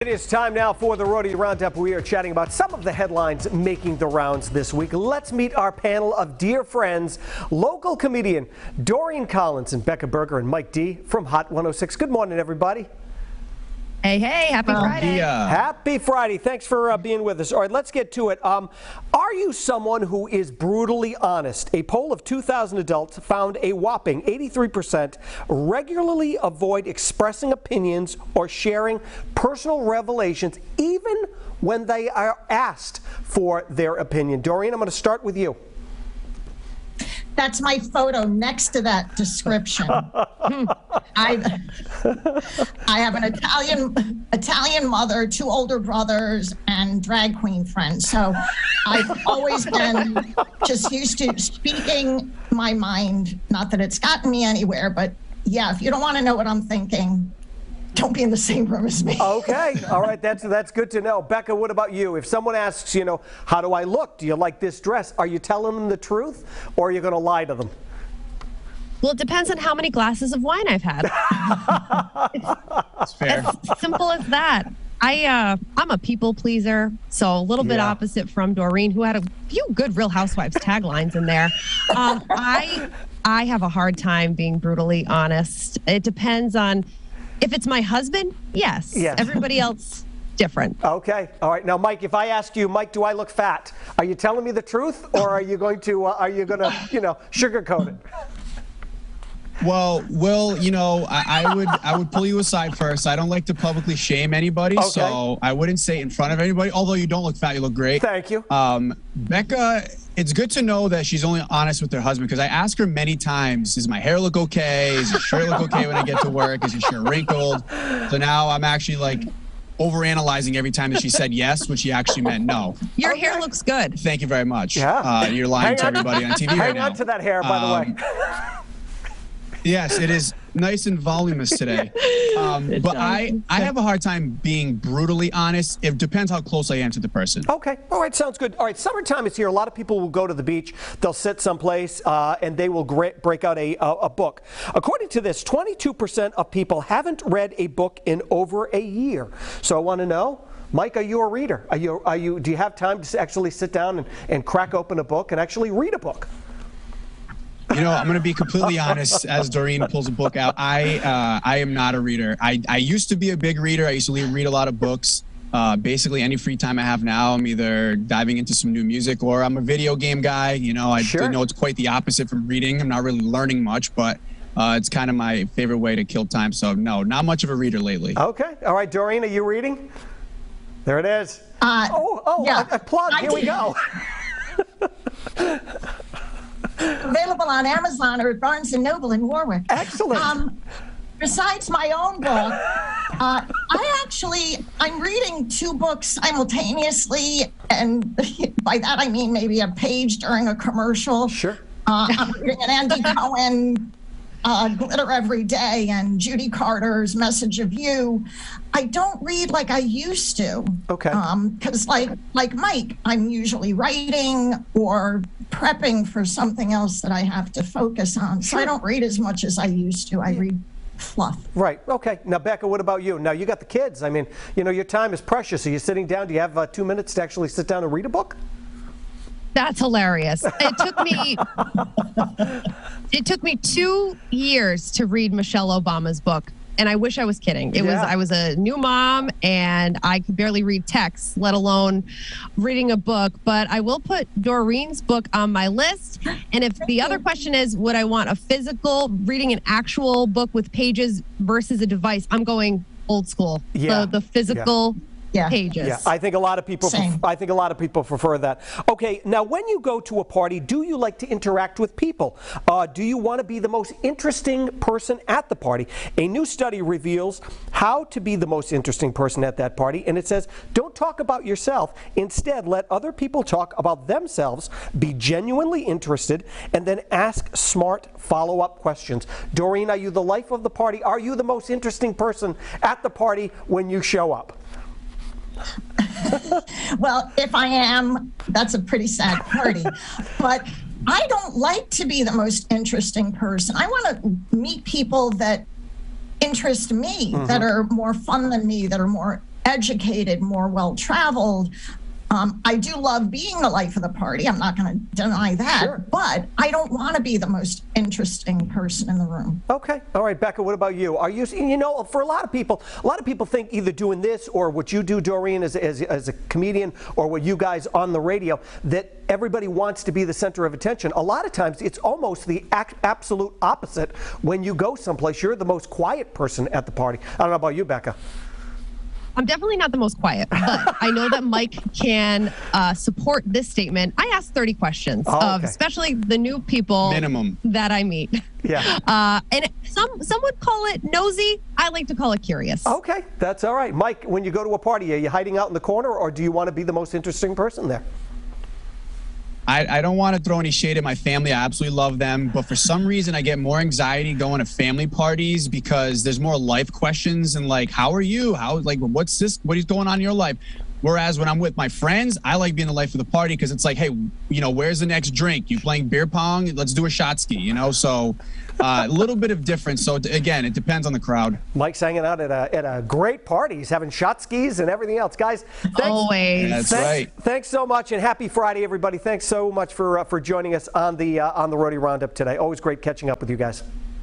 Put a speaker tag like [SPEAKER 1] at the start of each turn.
[SPEAKER 1] It is time now for the Rodeo Roundup. We are chatting about some of the headlines making the rounds this week. Let's meet our panel of dear friends, local comedian Doreen Collins and Becca Berger and Mike D from Hot 106. Good morning, everybody.
[SPEAKER 2] Hey, happy Friday.
[SPEAKER 1] Happy Friday. Thanks for being with us. All right, let's get to it. Are you someone who is brutally honest? A poll of 2,000 adults found a whopping 83% regularly avoid expressing opinions or sharing personal revelations, even when they are asked for their opinion. Doreen, I'm going to start with you.
[SPEAKER 3] That's my photo next to that description. I have an Italian mother, 2 older brothers, and drag queen friends. So I've always been just used to speaking my mind. Not that it's gotten me anywhere, but yeah, if you don't want to know what I'm thinking, don't be in the same room as me.
[SPEAKER 1] Okay. All right. That's good to know. Becca, what about you? If someone asks, how do I look? Do you like this dress? Are you telling them the truth, or are you going to lie to them?
[SPEAKER 2] Well, it depends on how many glasses of wine I've had.
[SPEAKER 4] That's fair.
[SPEAKER 2] As simple as that. I'm a people pleaser, so a little bit opposite from Doreen, who had a few good Real Housewives taglines in there. I have a hard time being brutally honest. It depends on. If it's my husband, yes. Everybody else, different.
[SPEAKER 1] Okay. All right. Now, Mike, if I ask you, Mike, do I look fat? Are you telling me the truth, or are you going to, sugarcoat it?
[SPEAKER 4] Well, Will, I would pull you aside first. I don't like to publicly shame anybody, so I wouldn't say it in front of anybody. Although you don't look fat, you look great.
[SPEAKER 1] Thank you.
[SPEAKER 4] Becca, it's good to know that she's only honest with her husband, because I ask her many times, does my hair look okay? Is your shirt look okay when I get to work? Is your shirt wrinkled? So now I'm actually overanalyzing every time that she said yes, when she actually meant no.
[SPEAKER 2] Your hair looks good.
[SPEAKER 4] Thank you very much.
[SPEAKER 1] Yeah.
[SPEAKER 4] You're lying to everybody on TV right now.
[SPEAKER 1] Hang on to that hair, by the way.
[SPEAKER 4] Yes, it is nice and voluminous today. But I have a hard time being brutally honest. It depends how close I am to the person.
[SPEAKER 1] Okay. All right. Sounds good. All right. Summertime is here. A lot of people will go to the beach. They'll sit someplace and they will break out a book. According to this, 22% of people haven't read a book in over a year. So I want to know, Mike, are you a reader? Do you have time to actually sit down and crack open a book and actually read a book?
[SPEAKER 4] I'm going to be completely honest. As Doreen pulls a book out, I am not a reader. I used to be a big reader. I used to read a lot of books. Basically, any free time I have now, I'm either diving into some new music, or I'm a video game guy. I know it's quite the opposite from reading. I'm not really learning much, but it's kind of my favorite way to kill time. So no, not much of a reader lately.
[SPEAKER 1] Okay. All right, Doreen, are you reading? There it is.
[SPEAKER 3] Yeah.
[SPEAKER 1] Applaud. Here we go.
[SPEAKER 3] Available on Amazon or at Barnes & Noble in Warwick.
[SPEAKER 1] Excellent.
[SPEAKER 3] Besides my own book, I'm reading 2 books simultaneously, and by that I mean maybe a page during a commercial.
[SPEAKER 1] Sure.
[SPEAKER 3] I'm reading an Andy Cohen, Glitter Every Day, and Judy Carter's Message of You. I don't read like I used to.
[SPEAKER 1] Okay.
[SPEAKER 3] Because like Mike, I'm usually writing or prepping for something else that I have to focus on. So I don't read as much as I used to. I read fluff.
[SPEAKER 1] Right. Okay. Now, Becca, what about you? Now, you got the kids. I mean, your time is precious. Are you sitting down? Do you have 2 minutes to actually sit down and read a book?
[SPEAKER 2] That's hilarious. It took me 2 years to read Michelle Obama's book. And I wish I was kidding. I was a new mom, and I could barely read text, let alone reading a book. But I will put Doreen's book on my list. And if the other question is, would I want a physical, reading an actual book with pages versus a device, I'm going old school.
[SPEAKER 1] Yeah.
[SPEAKER 2] The physical pages.
[SPEAKER 1] Yeah, I think a lot of people. Prefer that. Okay, now when you go to a party, do you like to interact with people? Do you want to be the most interesting person at the party? A new study reveals how to be the most interesting person at that party, and it says, don't talk about yourself. Instead, let other people talk about themselves. Be genuinely interested, and then ask smart follow-up questions. Doreen, are you the life of the party? Are you the most interesting person at the party when you show up?
[SPEAKER 3] Well, if I am, that's a pretty sad party. But I don't like to be the most interesting person. I want to meet people that interest me, that are more fun than me, that are more educated, more well-traveled. I do love being the life of the party. I'm not going to deny that,
[SPEAKER 1] Sure.
[SPEAKER 3] but I don't want to be the most interesting person in the room.
[SPEAKER 1] Okay. All right, Becca, what about you? Are you, you know, for a lot of people think either doing this or what you do, Doreen, as a comedian, or what you guys on the radio, that everybody wants to be the center of attention. A lot of times it's almost the absolute opposite when you go someplace. You're the most quiet person at the party. I don't know about you, Becca.
[SPEAKER 2] I'm definitely not the most quiet, but I know that Mike can support this statement. I ask 30 questions of especially the new people
[SPEAKER 4] minimum
[SPEAKER 2] that I meet.
[SPEAKER 1] Yeah.
[SPEAKER 2] And some would call it nosy. I like to call it curious.
[SPEAKER 1] Okay, that's all right. Mike, when you go to a party, are you hiding out in the corner, or do you want to be the most interesting person there?
[SPEAKER 4] I don't want to throw any shade at my family. I absolutely love them. But for some reason, I get more anxiety going to family parties because there's more life questions and like, how are you? What is going on in your life? Whereas when I'm with my friends, I like being the life of the party because it's like, hey, you know, where's the next drink? You playing beer pong? Let's do a shot ski, you know? So a little bit of difference. So again, it depends on the crowd.
[SPEAKER 1] Mike's hanging out at a great party. He's having shot skis and everything else. Guys, thanks.
[SPEAKER 2] Always.
[SPEAKER 4] That's right.
[SPEAKER 1] Thanks so much, and happy Friday, everybody. Thanks so much for joining us on the Rodeo Roundup today. Always great catching up with you guys.